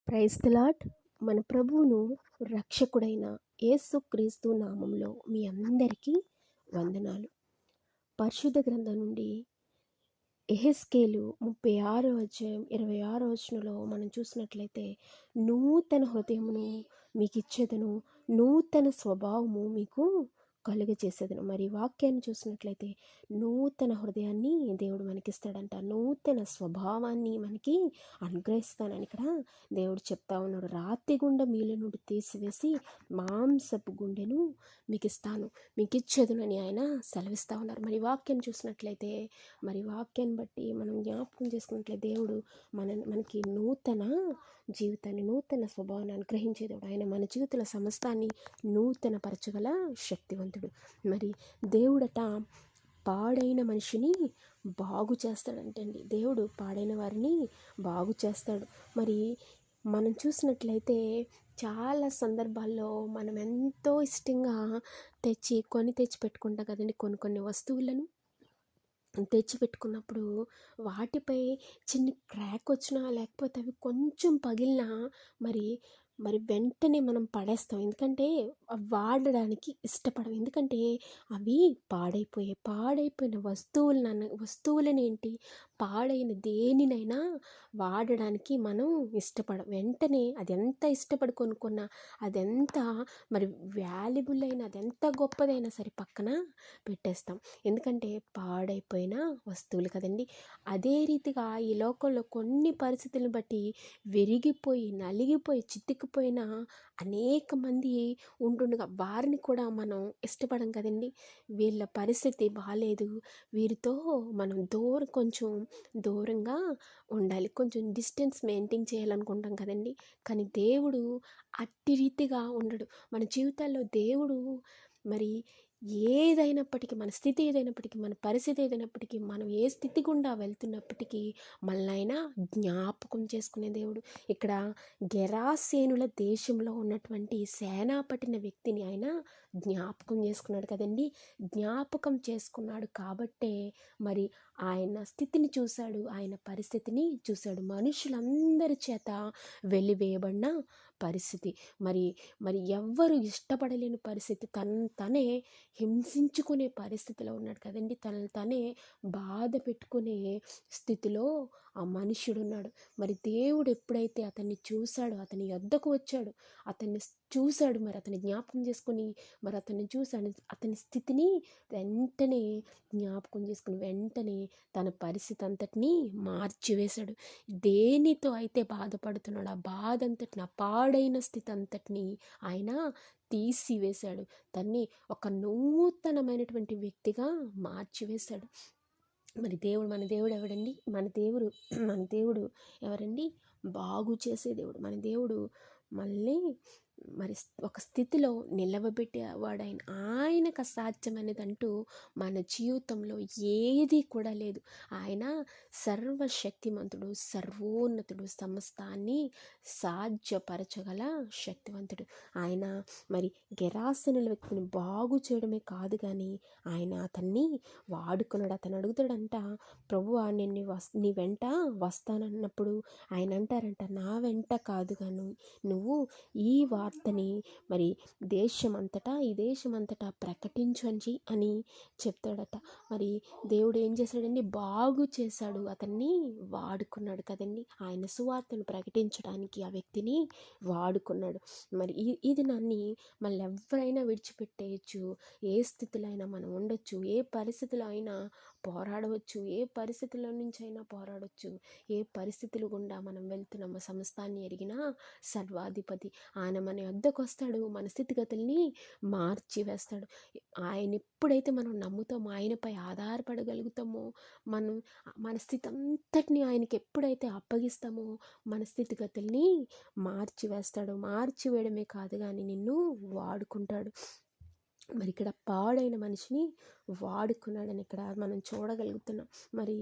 Praise the lord. మన ప్రభువును రక్షకుడైన యేసుక్రీస్తు నామంలో మీ అందరికీ వందనాలు. పరిశుద్ధ గ్రంథం నుండి యెహెజ్కేలు 36వ అధ్యాయం 26వ వచనంలో మనం చూసినట్లయితే, నూతన హృదయమును మీకు ఇచ్చేదను, నూతన స్వభావము మీకు కలుగజేసేదను. మరి వాక్యాన్ని చూసినట్లయితే నూతన హృదయాన్ని దేవుడు మనకిస్తాడంట, నూతన స్వభావాన్ని మనకి అనుగ్రహిస్తానని ఇక్కడ దేవుడు చెప్తా ఉన్నాడు. రాతి గుండె మీల నుండి తీసివేసి మాంసపు గుండెను మీకు ఇస్తాను, మీకు ఇచ్చేదనని ఆయన సెలవిస్తూ ఉన్నారు. మరి వాక్యం చూసినట్లయితే, మరి వాక్యాన్ని బట్టి మనం జ్ఞాపకం చేసుకున్నట్లయితే దేవుడు మనకి నూతన జీవితాన్ని, నూతన స్వభావాన్ని అనుగ్రహించేదేవుడు. ఆయన మన జీవితాల సమస్తాన్ని నూతన పరచగల శక్తివంతుడు. మరి దేవుడట పాడైన మనిషిని బాగు చేస్తాడంటండి. దేవుడు పాడైన వారిని బాగు చేస్తాడు. మరి మనం చూసినట్లయితే చాలా సందర్భాల్లో మనం ఎంతో ఇష్టంగా తెచ్చి పెట్టుకుంటాం కదండి. కొన్ని వస్తువులను తెచ్చిపెట్టుకున్నప్పుడు వాటిపై చిన్న క్రాక్ వచ్చినా, లేకపోతే అవి కొంచెం పగిలినా మరి వెంటనే మనం పడేస్తాం. ఎందుకంటే వాడడానికి ఇష్టపడం. ఎందుకంటే అవి పాడైపోయిన వస్తువులనేంటి, పాడైన దేనినైనా వాడడానికి మనం ఇష్టపడం. వెంటనే అది ఎంత ఇష్టపడి కొనుక్కున్నా, అదెంత వాల్యుబుల్ అయినా, అదెంత గొప్పదైనా సరే పక్కన పెట్టేస్తాం. ఎందుకంటే పాడైపోయిన వస్తువులు కదండి. అదే రీతిగా ఈ లోకంలో కొన్ని పరిస్థితులను బట్టి విరిగిపోయి, నలిగిపోయి, చితికిపోయిన అనేక మంది ఉంటుండగా వారిని కూడా మనం ఇష్టపడం కదండి. వీళ్ళ పరిస్థితి బాగాలేదు, వీరితో మనం కొంచెం దూరంగా ఉండాలి, కొంచెం డిస్టెన్స్ మెయింటైన్ చేయాలనుకుంటాం కదండి. కానీ దేవుడు అట్టి రీతిగా ఉండడు. మన జీవితాల్లో దేవుడు మరి ఏదైనప్పటికీ, మన స్థితి ఏదైనప్పటికీ, మన పరిస్థితి ఏదైనప్పటికీ, మనం ఏ స్థితి గుండా వెళ్తున్నప్పటికీ మనల్ని ఆయన జ్ఞాపకం చేసుకునే దేవుడు. ఇక్కడ గెరాసేనుల దేశంలో ఉన్నటువంటి సేనాపతిన వ్యక్తిని ఆయన జ్ఞాపకం చేసుకున్నాడు కదండి. జ్ఞాపకం చేసుకున్నాడు కాబట్టే మరి ఆయన స్థితిని చూశాడు, ఆయన పరిస్థితిని చూశాడు. మనుషులందరి చేత వెలివేయబడిన పరిస్థితి, మరి ఎవ్వరు ఇష్టపడలేని పరిస్థితి, తనే హింసించుకునే పరిస్థితిలో ఉన్నాడు కదండి. తనని తనే బాధ పెట్టుకునే స్థితిలో ఆ మనుష్యుడు ఉన్నాడు. మరి దేవుడు ఎప్పుడైతే అతన్ని చూశాడో, అతని యొద్దకు వచ్చాడు, అతన్ని చూశాడు, మరి అతన్ని జ్ఞాపకం చేసుకుని, మరి అతన్ని చూశాడు, అతని స్థితిని వెంటనే జ్ఞాపకం చేసుకుని వెంటనే తన పరిస్థితి అంతటినీ మార్చివేశాడు. దేనితో అయితే బాధపడుతున్నాడు, ఆ బాధ అంతటిని, ఆ పాడైన స్థితి అంతటినీ ఆయన తీసివేశాడు. దాన్ని ఒక నూతనమైనటువంటి వ్యక్తిగా మార్చివేశాడు. మరి మన దేవుడు ఎవడండి? మన దేవుడు ఎవరండి? బాగు చేసే దేవుడు. మన దేవుడు మళ్ళీ ఒక స్థితిలో నిలవబెట్టేవాడు. ఆయనకు అసాధ్యమైనదంటూ మన జీవితంలో ఏది కూడా లేదు. ఆయన సర్వశక్తిమంతుడు, సర్వోన్నతుడు, సమస్తాన్ని సాధ్యపరచగల శక్తివంతుడు. ఆయన మరి గెరాసేనుల వ్యక్తిని బాగు చేయడమే కాదు, కానీ ఆయన అతన్ని వాడుకున్నాడు. అతను అడుగుతాడంట, ప్రభువా నేను నీ వెంట వస్తానన్నప్పుడు ఆయన అంటారంట, నా వెంట కాదు గాను నువ్వు ఈ వార్తని మరి ఈ దేశమంతటా ప్రకటించు అని చెప్తాడట. మరి దేవుడు ఏం చేశాడండి? బాగు చేశాడు, అతన్ని వాడుకున్నాడు కదండి. ఆయన సువార్తను ప్రకటించడానికి ఆ వ్యక్తిని వాడుకున్నాడు. మరి ఇది నన్ను మళ్ళీ ఎవరైనా విడిచిపెట్టేయచ్చు, ఏ స్థితిలో అయినా మనం ఉండొచ్చు, ఏ పరిస్థితిలో అయినా పోరాడవచ్చు, ఏ పరిస్థితుల నుంచి అయినా పోరాడవచ్చు, ఏ పరిస్థితుల గుండా మనం వెళ్తున్నామో సమస్తాన్ని ఎరిగిన సర్వాధిపతి ఆయన మన వద్దకు వస్తాడు, మన స్థితిగతుల్ని మార్చివేస్తాడు. ఆయన ఎప్పుడైతే మనం నమ్ముతామో, ఆయనపై ఆధారపడగలుగుతామో, మన స్థితి అంతటిని ఆయనకి ఎప్పుడైతే అప్పగిస్తామో మన స్థితిగతుల్ని మార్చివేస్తాడు. మార్చివేయడమే కాదు కానీ నిన్ను వాడుకుంటాడు. మరి ఇక్కడ పాడైన మనిషిని వాడుకున్నాడని ఇక్కడ మనం చూడగలుగుతున్నాం. మరి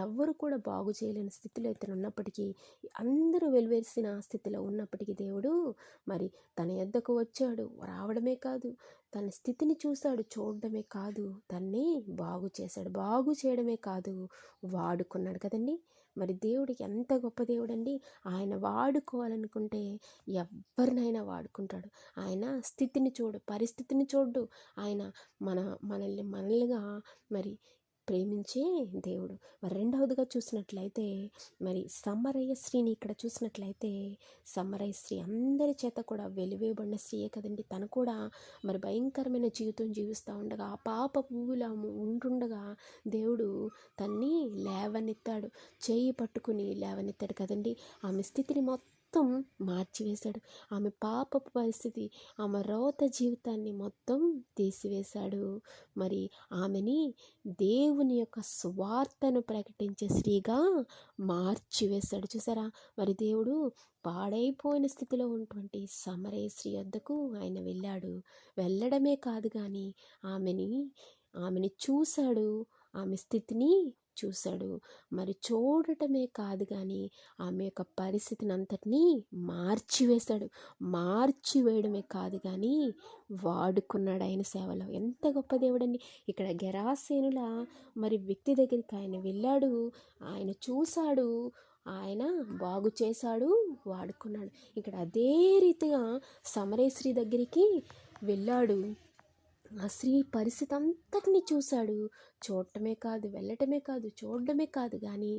ఎవ్వరు కూడా బాగు చేయలేని స్థితిలో ఇతను ఉన్నప్పటికీ, అందరూ వెలివేసిన స్థితిలో ఉన్నప్పటికీ దేవుడు మరి తన యొద్దకు వచ్చాడు. రావడమే కాదు, తన స్థితిని చూశాడు, చూడడమే కాదు, తన్ని బాగు చేశాడు. బాగు చేయడమే కాదు, వాడుకున్నాడు కదండి. మరి దేవుడు ఎంత గొప్ప దేవుడండి. ఆయన వాడుకోవాలనుకుంటే ఎవరినైనా వాడుకుంటాడు. ఆయన స్థితిని చూడు, పరిస్థితిని చూడు. ఆయన మన మనల్నిగా మరి ప్రేమించే దేవుడు. మరి రెండవదిగా చూసినట్లయితే మరి సమరయ్య స్త్రీని ఇక్కడ చూసినట్లయితే సమరయ్య స్త్రీ అందరి చేత కూడా వెలివేయబడిన స్త్రీయే కదండి. తను కూడా మరి భయంకరమైన జీవితం జీవిస్తూ ఉండగా ఆ పాప పువ్వులా ఉంటుండగా దేవుడు తన్ని లేవనెత్తాడు, చేయి పట్టుకుని లేవనెత్తాడు కదండి. ఆమె స్థితిని మొత్తం మార్చివేశాడు. ఆమె పాపపు పరిస్థితి, ఆమె రోత జీవితాన్ని మొత్తం తీసివేశాడు. మరి ఆమెని దేవుని యొక్క స్వార్థను ప్రకటించే స్త్రీగా మార్చివేశాడు. చూసారా, మరి దేవుడు పాడైపోయిన స్థితిలో ఉన్నటువంటి సమరయ స్త్రీ వద్దకు ఆయన వెళ్ళడమే కాదు కానీ ఆమెని చూశాడు, ఆమె స్థితిని చూశాడు. మరి చూడటమే కాదు కానీ ఆమె యొక్క పరిస్థితిని అంతటినీ మార్చివేయడమే కాదు కానీ వాడుకున్నాడు ఆయన సేవలో. ఎంత గొప్ప దేవుడండి. ఇక్కడ గెరాసేనుల మరి వ్యక్తి దగ్గరికి ఆయన వెళ్ళాడు, ఆయన చూశాడు, ఆయన బాగు చేశాడు, వాడుకున్నాడు. ఇక్కడ అదే రీతిగా సమరయ స్త్రీ దగ్గరికి వెళ్ళాడు. ఆ స్త్రీ పరిస్థితి అంతటినీ చూశాడు. చూడటమే కాదు కానీ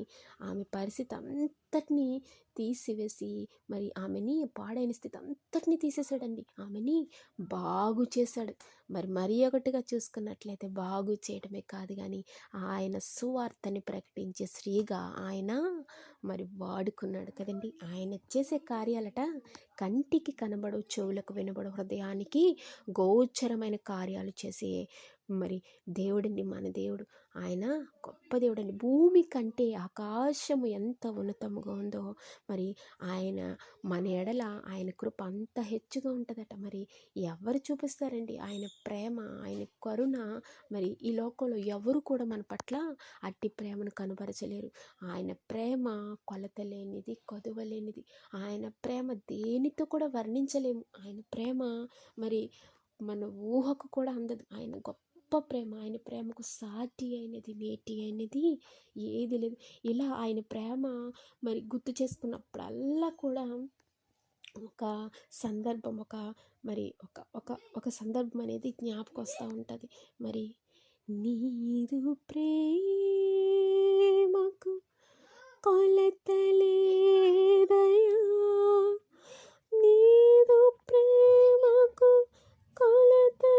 ఆమె పరిస్థితి అంతటినీ తీసివేసి మరి ఆమెని పాడైన స్థితి అంతటినీ తీసేశాడండి. ఆమెని బాగు చేశాడు. మరి ఒకటిగా చూసుకున్నట్లయితే బాగు చేయడమే కాదు కానీ ఆయన సువార్తని ప్రకటించే స్త్రీగా ఆయన మరి వాడుకున్నాడు కదండి. ఆయన చేసే కార్యాలట కంటికి కనబడవు, చెవులకు వినబడవు, హృదయానికి గోచరమైన కార్యాలు చేసే మరి దేవుడండి మన దేవుడు. ఆయన గొప్ప దేవుడండి. భూమి కంటే ఆకాశము ఎంత ఉన్నతముగా ఉందో మరి ఆయన మన ఎడల ఆయన కృప అంత హెచ్చుగా ఉంటుందట. మరి ఎవరు చూపిస్తారండి ఆయన ప్రేమ, ఆయన కరుణ? మరి ఈ లోకంలో ఎవరు కూడా మన పట్ల అట్టి ప్రేమను కనుపరచలేరు. ఆయన ప్రేమ కొలతలేనిది, కొదవలేనిది. ఆయన ప్రేమ దేనితో కూడా వర్ణించలేము. ఆయన ప్రేమ మరి మన ఊహకు కూడా అందదు. ఆయన గొప్ప ప్రేమ, ఆయన ప్రేమకు సాటి అయినది, మేటి అయినది ఏది లేదు. ఇలా ఆయన ప్రేమ మరి గుర్తు చేసుకున్నప్పుడల్లా కూడా ఒక సందర్భం, ఒక సందర్భం అనేది జ్ఞాపకం వస్తూ ఉంటుంది. మరి నీదు ప్రేమకు కొలతలేదయా, నీదు ప్రేమకు కొలతలేదయ్యా,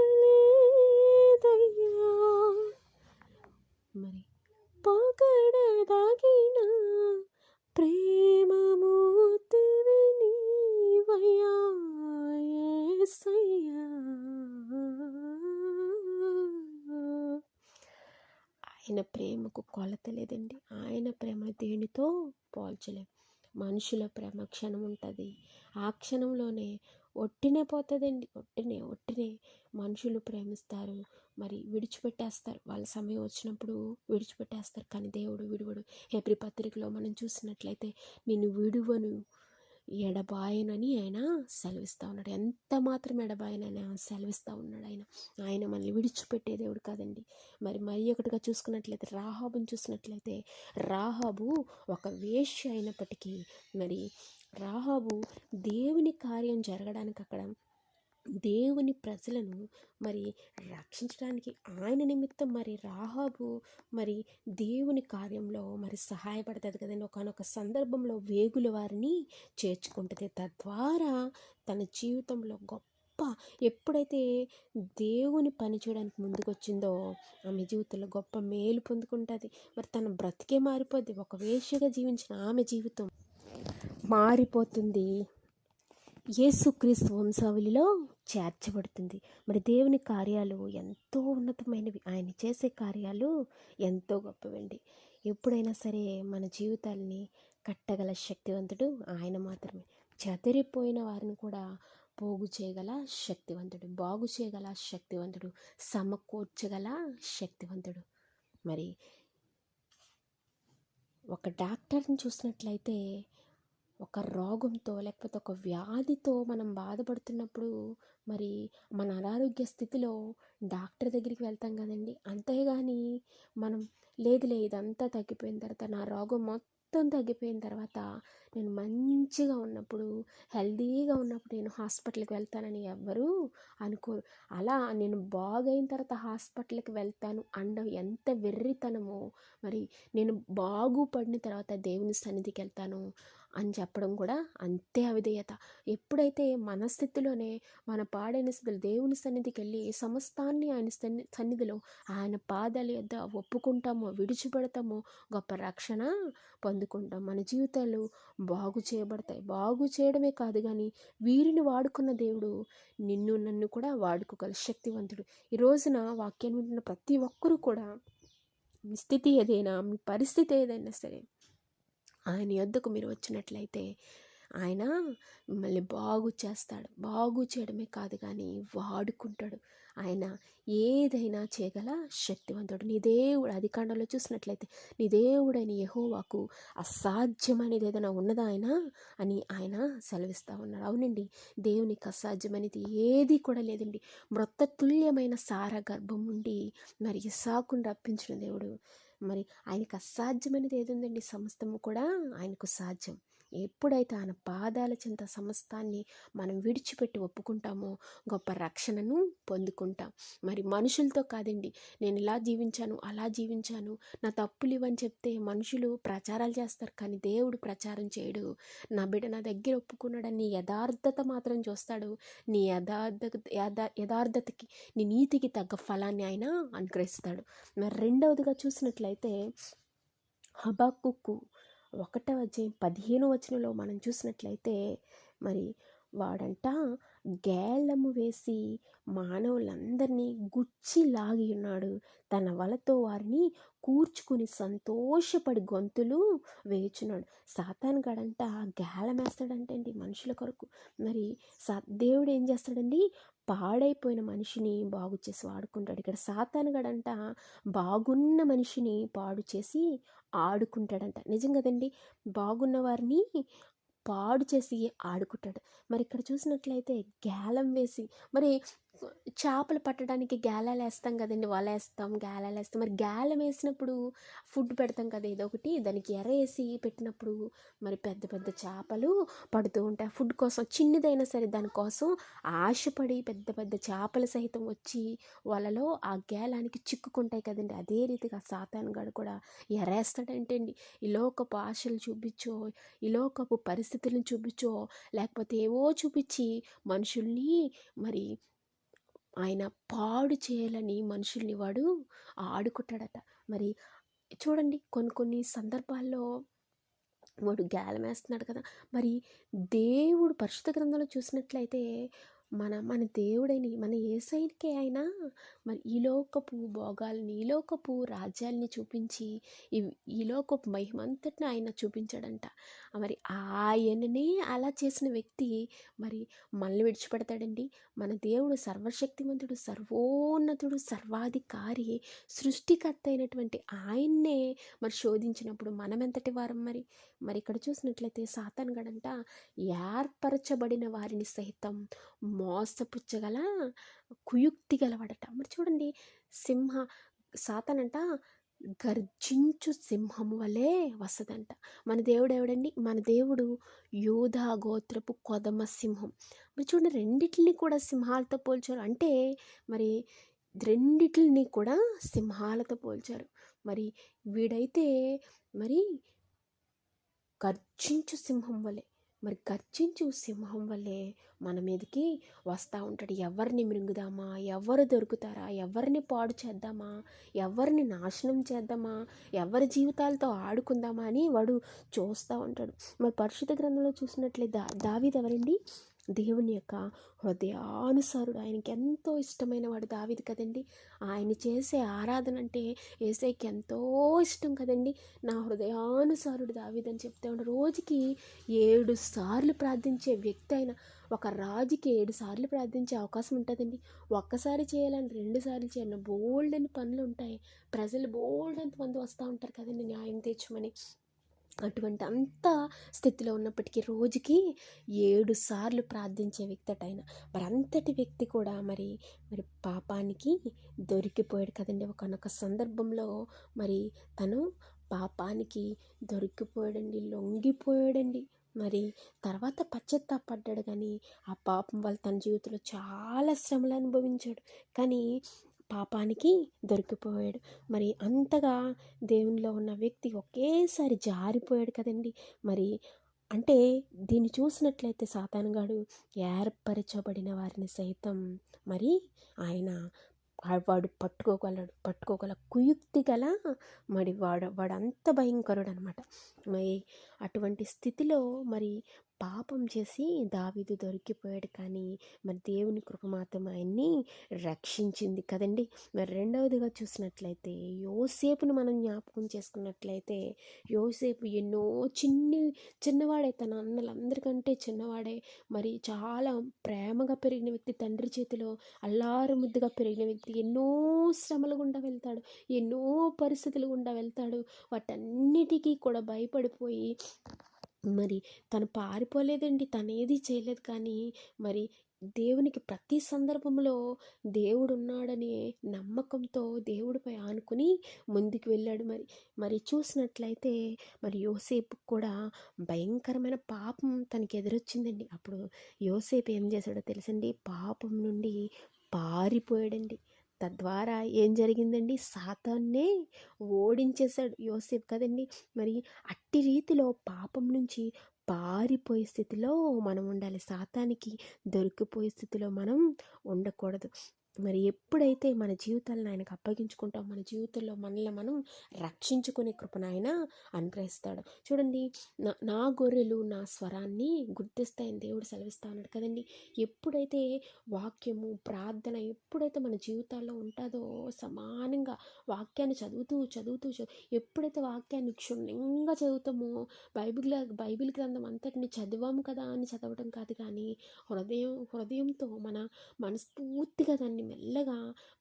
మరి పొగడదగిన ప్రేమమూర్తివి నీవయ్యా యేసయ్యా. ఆయన ప్రేమకు కొలత లేదండి. ఆయన ప్రేమ దేనితో పోల్చలేం. మనుషుల ప్రేమ క్షణం ఉంటుంది, ఆ క్షణంలోనే ఒట్టినే పోతుందండి. ఒట్టినే మనుషులు ప్రేమిస్తారు, మరి విడిచిపెట్టేస్తారు. వాళ్ళ సమయం వచ్చినప్పుడు విడిచిపెట్టేస్తారు. కానీ దేవుడు విడువడు. హెబ్రీ పత్రికలో మనం చూసినట్లయితే నిన్ను విడువను, ఎడబాయనని ఆయన సెలవిస్తూ ఉన్నాడు. ఎంత మాత్రం ఎడబాయనని సెలవిస్తూ ఉన్నాడు. ఆయన మనల్ని విడిచిపెట్టే దేవుడు కాదండి. మరి ఒకటిగా చూసుకున్నట్లయితే రాహాబుని చూసినట్లయితే రాహాబు ఒక వేశ్య అయినప్పటికీ మరి రాహాబు దేవుని కార్యం జరగడానికి అక్కడ దేవుని ప్రజలను మరి రక్షించడానికి ఆయన నిమిత్తం మరి రాహాబు మరి దేవుని కార్యంలో మరి సహాయపడుతుంది కదండి. ఒకనొక సందర్భంలో వేగుల వారిని చేర్చుకుంటుంది. తద్వారా తన జీవితంలో ఎప్పుడైతే దేవుని పని చేయడానికి ముందుకు వచ్చిందో ఆమె జీవితంలో గొప్ప మేలు పొందుకుంటుంది. మరి తన బ్రతికే మారిపోద్ది. ఒక వేశ్యగా జీవించిన ఆమె జీవితం మారిపోతుంది, యేసుక్రీస్తు వంశావళిలో చేర్చబడుతుంది. మరి దేవుని కార్యాలు ఎంతో ఉన్నతమైనవి. ఆయన చేసే కార్యాలు ఎంతో గొప్పవండి. ఎప్పుడైనా సరే మన జీవితాలని కట్టగల శక్తివంతుడు ఆయన మాత్రమే. చెదిరిపోయిన వారిని కూడా పోగు చేయగల శక్తివంతుడు, బాగు చేయగల శక్తివంతుడు, సమకూర్చగల శక్తివంతుడు. మరి ఒక డాక్టర్ని చూసినట్లయితే ఒక రోగంతో లేకపోతే ఒక వ్యాధితో మనం బాధపడుతున్నప్పుడు మరి మన అనారోగ్య స్థితిలో డాక్టర్ దగ్గరికి వెళ్తాం కదండి. అంతేగాని మనం లేదులే ఇదంతా తగ్గిపోయిన తర్వాత నా రోగం మొత్తం తగ్గిపోయిన తర్వాత నేను మంచిగా ఉన్నప్పుడు, హెల్తీగా ఉన్నప్పుడు నేను హాస్పిటల్కి వెళ్తానని ఎవ్వరూ అనుకోరు. అలా నేను బాగైన తర్వాత హాస్పిటల్కి వెళ్తాను అనడం ఎంత వెర్రితనమో, మరి నేను బాగుపడిన తర్వాత దేవుని సన్నిధికి వెళ్తాను అని చెప్పడం కూడా అంతే అవిధేయత. ఎప్పుడైతే మన స్థితిలోనే, మన పాడైన స్థితిలో దేవుని సన్నిధికి వెళ్ళి సమస్తాన్ని ఆయన సన్నిధిలో ఆయన పాదాల యొద్ద ఒప్పుకుంటామో, విడిచిపెడతామో, గొప్ప రక్షణ పొందుకుంటాం. మన జీవితాలు బాగు చేయబడతాయి. బాగు చేయడమే కాదు కానీ వీరిని వాడుకున్న దేవుడు నిన్ను నన్ను కూడా వాడుకోగల శక్తివంతుడు. ఈ రోజున వాక్యాన్ని వింటున్న ప్రతి ఒక్కరూ కూడా మీ స్థితి ఏదైనా, మీ పరిస్థితి ఏదైనా సరే, ఆయన యొద్దకు మీరు వచ్చినట్లయితే ఆయన మిమ్మల్ని బాగు చేస్తాడు. బాగు చేయడమే కాదు కానీ వాడుకుంటాడు. ఆయన ఏదైనా చేయగల శక్తివంతుడు. నీ దేవుడు ఆదికాండంలో చూసినట్లయితే నీ దేవుడైన యెహోవాకు అసాధ్యమైనది ఏదైనా ఉన్నదా అని ఆయన సెలవిస్తూ ఉన్నారు. అవునండి, దేవునికి అసాధ్యమైనది ఏది కూడా లేదండి. మృతతుల్యమైన సారా గర్భం నుండి మరి ఇస్సాకును రప్పించిన దేవుడు. మరి ఆయనకు అసాధ్యమైనది ఏది ఉందండి? సమస్తము కూడా ఆయనకు సాధ్యం. ఎప్పుడైతే ఆయన పాదాల చెంత సమస్తాన్ని మనం విడిచిపెట్టి ఒప్పుకుంటామో గొప్ప రక్షణను పొందుకుంటాం. మరి మనుషులతో కాదండి. నేను ఇలా జీవించాను, అలా జీవించాను, నా తప్పులు ఇవని చెప్తే మనుషులు ప్రచారాలు చేస్తారు, కానీ దేవుడు ప్రచారం చేయడు. నా బిడ్డ నా దగ్గర ఒప్పుకున్నాడని నీ యథార్థత మాత్రం చూస్తాడు. నీ యథార్థతకి, నీ నీతికి తగ్గ ఫలాన్ని ఆయన అనుగ్రహిస్తాడు. మరి రెండవదిగా చూసినట్లయితే హబక్కుకు 1:15 మనం చూసినట్లయితే మరి వాడంట గేలము వేసి మానవులందరినీ గుచ్చి లాగి ఉన్నాడు. తన వలతో వారిని కూర్చుకుని సంతోషపడి గొంతులు వేయుచున్నాడు. సాతాను గడంట గేలం వేస్తాడంటండి మనుషుల కొరకు. మరి దేవుడు ఏం చేస్తాడండి? పాడైపోయిన మనిషిని బాగు చేసి వాడుకుంటాడు. ఇక్కడ సాతాను గడంట బాగున్న మనిషిని పాడు చేసి ఆడుకుంటాడంట. నిజం కదండి, బాగున్న వారిని పాడు చేసి ఆడుకుంటాడు. మరి ఇక్కడ చూసినట్లయితే గేలం వేసి, మరి చేపలు పట్టడానికి గేలాలు వేస్తాం కదండి, వల వేస్తాం, గేలాలు వేస్తాం. మరి గేలం వేసినప్పుడు ఫుడ్ పెడతాం కదా, ఏదో ఒకటి దానికి ఎర వేసి పెట్టినప్పుడు మరి పెద్ద పెద్ద చేపలు పడుతూ ఉంటాయి. ఫుడ్ కోసం చిన్నదైనా సరే దానికోసం ఆశపడి పెద్ద పెద్ద చేపలు సహితం వచ్చి వలలో ఆ గేలానికి చిక్కుకుంటాయి కదండి. అదే రీతిగా సాతానుగాడు కూడా ఎరేస్తాడంటే అండి, ఈ లోకపు ఆశలు చూపించో, ఈ లోకపు పరిస్థితులను చూపించో, లేకపోతే ఏవో చూపించి మనుషుల్ని మరి ఆయన పాడు చేయాలని మనుషుల్ని వాడు ఆడుకుంటాడట. మరి చూడండి, కొన్ని సందర్భాల్లో వాడు గేలం వేస్తున్నాడు కదా. మరి దేవుడు పరిశుద్ధ గ్రంథంలో చూసినట్లయితే మన దేవుడైన మన యేసయ్యకే ఆయన మరి ఈ లోకపు భోగాల్ని, ఈ లోకపు రాజ్యాల్ని చూపించి ఈ లోకపు మహిమంతటిని ఆయన చూపించాడంట. మరి ఆయననే అలా చేసిన వ్యక్తి మరి మనల్ని విడిచిపెడతాడండి? మన దేవుడు సర్వశక్తిమంతుడు, సర్వోన్నతుడు, సర్వాధికారి, సృష్టికర్త అయినటువంటి ఆయన్నే మరి శోధించినప్పుడు మనం ఎంతటి వారం? మరి ఇక్కడ చూసినట్లయితే సాతాను గడంట ఏర్పరచబడిన వారిని సహితం మోసపుచ్చగల కుయుక్తి గలవాడట. మరి చూడండి, సాతానంట గర్జించు సింహము వలె వస్తుందంట. మన దేవుడు ఎవడండి? మన దేవుడు యూదా గోత్రపు కొదమ సింహం. మరి చూడండి, రెండిటిని కూడా సింహాలతో పోల్చారు. అంటే మరి రెండిటిని కూడా సింహాలతో పోల్చారు. మరి వీడైతే మరి గర్జించు సింహం వలె మన మీదకి వస్తూ ఉంటాడు. ఎవరిని మృంగుదామా, ఎవరు దొరుకుతారా, ఎవరిని పాడు చేద్దామా, ఎవరిని నాశనం చేద్దామా, ఎవరి జీవితాలతో ఆడుకుందామా అని వాడు చూస్తూ ఉంటాడు. మరి పరిశుద్ధ గ్రంథంలో చూసినట్లయితే దావీదు ఎవరండి? దేవుని యొక్క హృదయానుసారుడు. ఆయనకి ఎంతో ఇష్టమైన వాడు దావీదు కదండి. ఆయన చేసే ఆరాధన అంటే యేసయ్యకి ఎంతో ఇష్టం కదండి. నా హృదయానుసారుడు దావీదు అని చెప్తే ఉంటాడు. రోజుకి 7 సార్లు ప్రార్థించే వ్యక్తి అయిన ఒక రాజుకి 7 సార్లు ప్రార్థించే అవకాశం ఉంటుందండి. ఒక్కసారి చేయాలని 2 సార్లు చేయాలని బోల్డ్ అని పనులు ఉంటాయి. ప్రజలు బోల్డ్ అంతమంది వస్తూ ఉంటారు కదండి న్యాయం తీర్చమని. అటువంటి అంత స్థితిలో ఉన్నప్పటికీ రోజుకి 7 సార్లు ప్రార్థించే వ్యక్తి అట ఆయన. మరి అంతటి వ్యక్తి కూడా మరి పాపానికి దొరికిపోయాడు కదండి. ఒకనొక సందర్భంలో మరి తను పాపానికి దొరికిపోయాడండి, లొంగిపోయాడండి. మరి తర్వాత పశ్చాత్తాపడ్డాడు కానీ ఆ పాపం వల్ల తన జీవితంలో చాలా శ్రమలు అనుభవించాడు. కానీ పాపానికి దొరికిపోయాడు. మరి అంతగా దేవునిలో ఉన్న వ్యక్తి ఒకేసారి జారిపోయాడు కదండి. మరి అంటే దీన్ని చూసినట్లయితే సాతానుగాడు ఏర్పరచబడిన వారిని సైతం మరి ఆయన వాడు పట్టుకోగల కుయుక్తి గల మరి వాడంత భయంకరుడు అనమాట. మరి అటువంటి స్థితిలో మరి పాపం చేసి దావీదు దొరికిపోయాడు. కానీ మరి దేవుని కృప మాత్రం ఆయన్ని రక్షించింది కదండి. మరి రెండవదిగా చూసినట్లయితే యోసేపును మనం జ్ఞాపకం చేసుకున్నట్లయితే యోసేపు ఎన్నో చిన్నవాడే, తన అన్నలందరికంటే చిన్నవాడే. మరి చాలా ప్రేమగా పెరిగిన వ్యక్తి, తండ్రి చేతిలో అల్లారు ముద్దుగా పెరిగిన వ్యక్తి ఎన్నో శ్రమలు గుండా వెళ్తాడు, ఎన్నో పరిస్థితులు గుండా వెళ్తాడు. వాటన్నిటికీ కూడా భయపడిపోయి మరి తను పారిపోలేదండి, తనేది చేయలేదు. కానీ మరి దేవునికి ప్రతి సందర్భంలో దేవుడు ఉన్నాడనే నమ్మకంతో దేవుడిపై ఆనుకుని ముందుకు వెళ్ళాడు. మరి చూసినట్లయితే మరి యోసేపు కూడా భయంకరమైన పాపం తనకి ఎదురొచ్చిందండి. అప్పుడు యోసేపు ఏం చేశాడో తెలుసండి, పాపం నుండి పారిపోయాడండి. తద్వారా ఏం జరిగిందండి, సాతాన్నే ఓడించేశాడు యోసేపు కదండి. మరి అట్టి రీతిలో పాపం నుంచి పారిపోయే స్థితిలో మనం ఉండాలి, సాతానికి దొరికిపోయే స్థితిలో మనం ఉండకూడదు. మరి ఎప్పుడైతే మన జీవితాలను ఆయనకు అప్పగించుకుంటాం, మన జీవితంలో మనల్ని మనం రక్షించుకునే కృపను ఆయన అనుగ్రహిస్తాడు. చూడండి, నా గొర్రెలు నా స్వరాన్ని గుర్తిస్తాయని దేవుడు సెలవిస్తా ఉన్నాడు కదండి. ఎప్పుడైతే వాక్యము ప్రార్థన ఎప్పుడైతే మన జీవితాల్లో ఉంటుందో, సమానంగా వాక్యాన్ని చదువుతూ ఎప్పుడైతే వాక్యాన్ని క్షుణ్ణంగా చదువుతామో, బైబిల్ గ్రంథం అంతటిని చదివాము కదా అని చదవడం కాదు, కానీ హృదయంతో మనస్ఫూర్తిగా దాన్ని మెల్లగా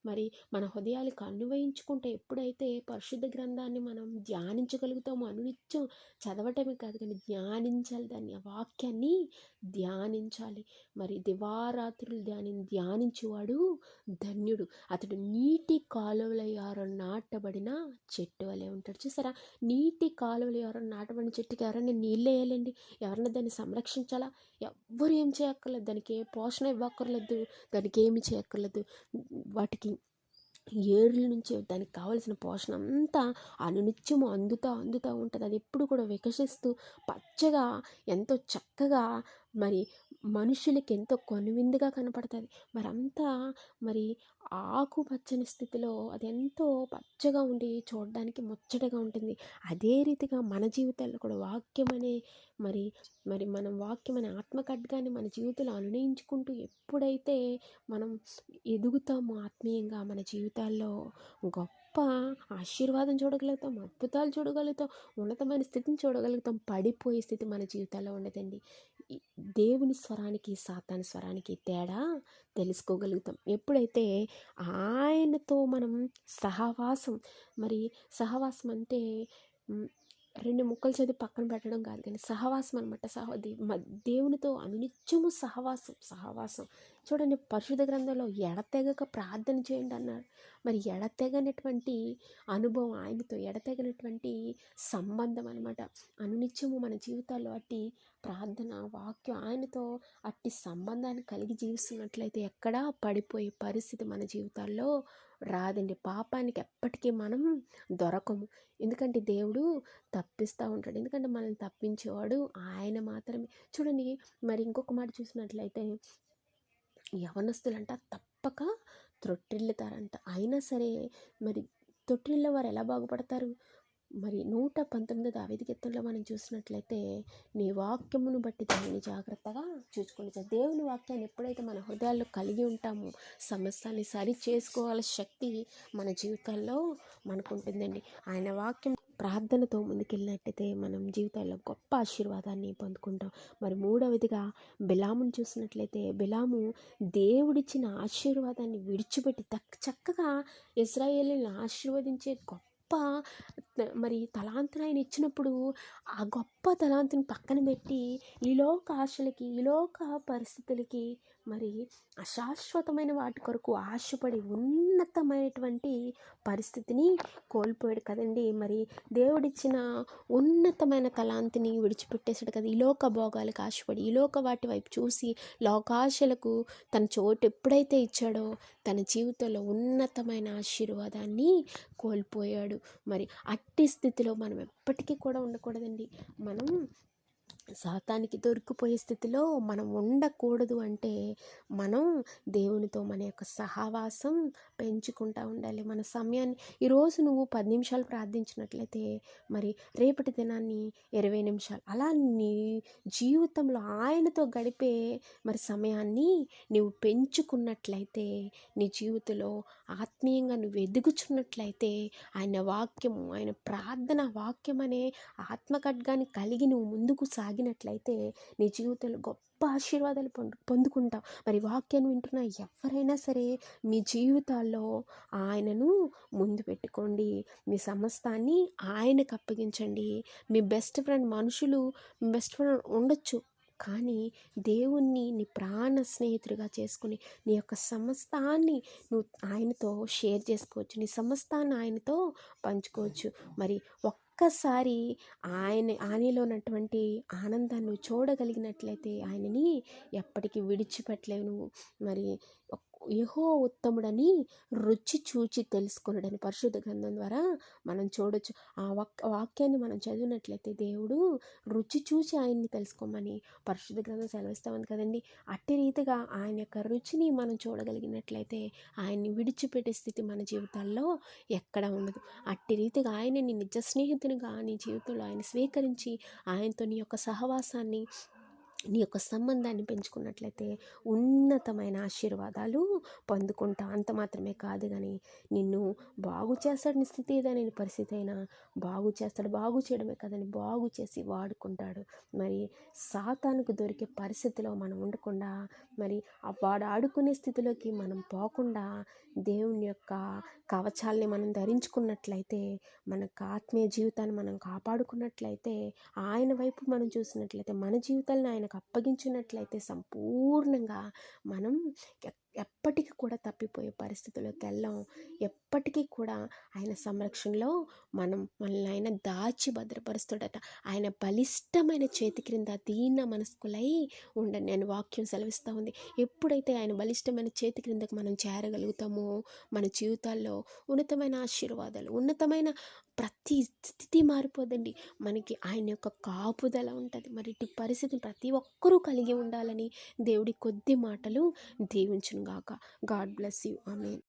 మరి మన హృదయాలకు అన్వయించుకుంటే ఎప్పుడైతే పరిశుద్ధ గ్రంథాన్ని మనం ధ్యానించగలుగుతామో, అనునిత్యం చదవటమే కాదు కానీ ధ్యానించాలి, దాన్ని ఆ వాక్యాన్ని ధ్యానించాలి. మరి దివారాత్రులు ధ్యానించేవాడు ధన్యుడు, అతడు నీటి కాలువల యార నాటబడిన చెట్టు వలె ఉంటాడు. చూసారా, నీటి కాలువల యార నాటబడిన చెట్టుకి ఎవరైనా నీళ్ళు వేయాలండి, ఎవరైనా దాన్ని సంరక్షించాలా? ఎవ్వరు ఏం చేయక్కర్లేదు, దానికి ఏ పోషణ ఇవ్వక్కర్లేదు, దానికి ఏమి చేయక్కర్లేదు. వాటికి ఏర్ల నుంచి దానికి కావలసిన పోషణ అంతా అనునిత్యము అందుతూ ఉంటుంది. అది ఎప్పుడు కూడా వికసిస్తూ పచ్చగా ఎంతో చక్కగా మరి మనుషులకి ఎంతో కొనువిందుగా కనపడుతుంది. మరి ఆకుపచ్చని స్థితిలో అది ఎంతో పచ్చగా ఉండి చూడడానికి ముచ్చటగా ఉంటుంది. అదే రీతిగా మన జీవితాల్లో కూడా వాక్యం అనే మనం వాక్యం అనే ఆత్మఖడ్గాన్ని మన జీవితంలో అనునయించుకుంటూ ఎప్పుడైతే మనం ఎదుగుతామో ఆత్మీయంగా, మన జీవితాల్లో గొప్ప ఆశీర్వాదం చూడగలుగుతాం, అద్భుతాలు చూడగలుగుతాం, ఉన్నతమైన స్థితిని చూడగలుగుతాం. పడిపోయే స్థితి మన జీవితాల్లో ఉండదండి. దేవుని స్వరానికి సాతాను స్వరానికి తేడా తెలుసుకోగలుగుతాం ఎప్పుడైతే ఆయనతో మనం సహవాసం అంటే రెండు ముక్కలు చదివి పక్కన పెట్టడం కాదు, కానీ సహవాసం అనమాట. దేవునితో అనునిత్యము సహవాసం. చూడండి, పరిశుద్ధ గ్రంథంలో ఎడతెగక ప్రార్థన చేయండి అన్నాడు. మరి ఎడతెగనటువంటి అనుభవం, ఆయనతో ఎడతెగనటువంటి సంబంధం అనమాట. అనునిత్యము మన జీవితాల్లో అట్టి ప్రార్థన, వాక్యం, ఆయనతో అట్టి సంబంధాన్ని కలిగి జీవిస్తున్నట్లయితే ఎక్కడా పడిపోయే పరిస్థితి మన జీవితాల్లో రాదండి. పాపానికి ఎప్పటికీ మనం దొరకము, ఎందుకంటే దేవుడు తప్పిస్తూ ఉంటాడు. ఎందుకంటే మనల్ని తప్పించేవాడు ఆయన మాత్రమే. చూడండి, మరి ఇంకొక మాట చూసినట్లయితే యవనస్తులంట తప్పక త్రొట్టిల్లుతారంట. అయినా సరే మరి తొట్టిల్లో వారు ఎలా బాగుపడతారు? మరి 119 దావీదు కీర్తనలో మనం చూసినట్లయితే, నీ వాక్యమును బట్టి దానిని జాగ్రత్తగా చూసుకుంటా. దేవుని వాక్యాన్ని ఎప్పుడైతే మన హృదయాల్లో కలిగి ఉంటామో, సమస్యని సరి చేసుకోగల శక్తి మన జీవితాల్లో మనకు ఉంటుందండి. ఆయన వాక్యం ప్రార్థనతో ముందుకెళ్ళినట్టయితే మనం జీవితాల్లో గొప్ప ఆశీర్వాదాన్ని పొందుకుంటాం. మరి మూడవదిగా బిలామును చూసినట్లయితే, బిలాము దేవుడిచ్చిన ఆశీర్వాదాన్ని విడిచిపెట్టి చక్కగా ఇశ్రాయేలుని ఆశీర్వదించే గొప్ప మరి తలాంతుని ఆయన ఇచ్చినప్పుడు, ఆ గొప్ప తలాంతుని పక్కన పెట్టి, ఈ లోక ఆశలకి, ఈ లోక పరిస్థితులకి, మరి అశాశ్వతమైన వాటి కొరకు ఆశపడి ఉన్నతమైనటువంటి పరిస్థితిని కోల్పోయాడు కదండి. మరి దేవుడిచ్చిన ఉన్నతమైన తలాంతిని విడిచిపెట్టేశాడు కదా, ఈ లోక భోగాలకు ఆశపడి, ఈ లోక వాటి వైపు చూసి, లోకాశలకు తన చోటు ఎప్పుడైతే ఇచ్చాడో, తన జీవితంలో ఉన్నతమైన ఆశీర్వాదాన్ని కోల్పోయాడు. మరి అట్టి స్థితిలో మనం ఎప్పటికీ కూడా ఉండకూడదండి. మనం సాతానికి దొరికిపోయే స్థితిలో మనం ఉండకూడదు అంటే, మనం దేవునితో మన యొక్క సహవాసం పెంచుకుంటూ ఉండాలి. మన సమయాన్ని ఈరోజు నువ్వు 10 నిమిషాలు ప్రార్థించినట్లయితే, మరి రేపటి దినాన్ని 20 నిమిషాలు, అలా నీ జీవితంలో ఆయనతో గడిపే మరి సమయాన్ని నువ్వు పెంచుకున్నట్లయితే, నీ జీవితంలో ఆత్మీయంగా నువ్వు ఎదుగుచున్నట్లయితే, ఆయన వాక్యము, ఆయన ప్రార్థన వాక్యం అనే ఆత్మఖడ్గాన్ని కలిగి నువ్వు ముందుకు సాగినట్లయితే, నీ జీవితంలో గొప్ప ఆశీర్వాదాలు పొందుకుంటావు. మరి వాక్యాన్ని వింటున్న ఎవరైనా సరే, మీ జీవితాల్లో ఆయనను ముందు పెట్టుకోండి. మీ సమస్తాన్ని ఆయనకు అప్పగించండి. మీ బెస్ట్ ఫ్రెండ్ మనుషులు, మీ బెస్ట్ ఫ్రెండ్ ఉండొచ్చు, కానీ దేవుణ్ణి నీ ప్రాణ స్నేహితుడిగా చేసుకుని, నీ యొక్క సమస్తాన్ని నువ్వు ఆయనతో షేర్ చేసుకోవచ్చు. నీ సమస్తాన్ని ఆయనతో పంచుకోవచ్చు. మరి ఒక్కసారి ఆయనలో ఉన్నటువంటి ఆనందాన్ని నువ్వు చూడగలిగినట్లయితే, ఆయనని ఎప్పటికీ విడిచిపెట్టలేవు నువ్వు. మరి యెహోవా ఉత్తముడని రుచి చూచి తెలుసుకొనుడని పరిశుద్ధ గ్రంథం ద్వారా మనం చూడొచ్చు. ఆ వాక్యాన్ని మనం చదివినట్లయితే, దేవుడు రుచి చూచి ఆయన్ని తెలుసుకోమని పరిశుద్ధ గ్రంథం సెలవిస్తూ ఉంది కదండి. అట్టి రీతిగా ఆయన యొక్క రుచిని మనం చూడగలిగినట్లయితే, ఆయన్ని విడిచిపెట్టే స్థితి మన జీవితాల్లో ఎక్కడ ఉండదు. అట్టి రీతిగా ఆయన నీ నిజ స్నేహితునిగా నీ జీవితంలో ఆయన స్వీకరించి, ఆయనతో నీ యొక్క సహవాసాన్ని, నీ యొక్క సంబంధాన్ని పెంచుకున్నట్లయితే, ఉన్నతమైన ఆశీర్వాదాలు పొందుకుంటా. అంత మాత్రమే కాదు కానీ, నిన్ను బాగు చేస్తాడు. నీ స్థితి ఏదైనా పరిస్థితి అయినా బాగు చేస్తాడు. బాగు చేయడమే కదని బాగు చేసి వాడుకుంటాడు. మరి సాతానుకు దొరికే పరిస్థితిలో మనం ఉండకుండా, మరి వాడు ఆడుకునే స్థితిలోకి మనం పోకుండా, దేవుని యొక్క కవచాల్ని మనం ధరించుకున్నట్లయితే, మనకు ఆత్మీయ జీవితాన్ని మనం కాపాడుకున్నట్లయితే, ఆయన వైపు మనం చూసినట్లయితే, మన జీవితాలను ఆయనకు అప్పగించినట్లయితే, సంపూర్ణంగా మనం ఎప్పటికీ కూడా తప్పిపోయే పరిస్థితుల్లోకి వెళ్ళాం. ఎప్పటికీ కూడా ఆయన సంరక్షణలో మనల్ని ఆయన దాచి భద్రపరుస్తాడట. ఆయన బలిష్టమైన చేతి క్రింద దీన మనస్కులై ఉండండి అని వాక్యం సెలవిస్తూ ఉంది. ఎప్పుడైతే ఆయన బలిష్టమైన చేతి క్రిందకు మనం చేరగలుగుతామో, మన జీవితాల్లో ఉన్నతమైన ఆశీర్వాదాలు, ఉన్నతమైన ప్రతి స్థితి మారిపోదండి. మనకి ఆయన యొక్క కాపుదల ఉంటుంది. మరి ఇటు పరిస్థితిని ప్రతి ఒక్కరూ కలిగి ఉండాలని దేవుడి కొద్ది మాటలు దీవించును గాక. God bless you. ఆమేన్.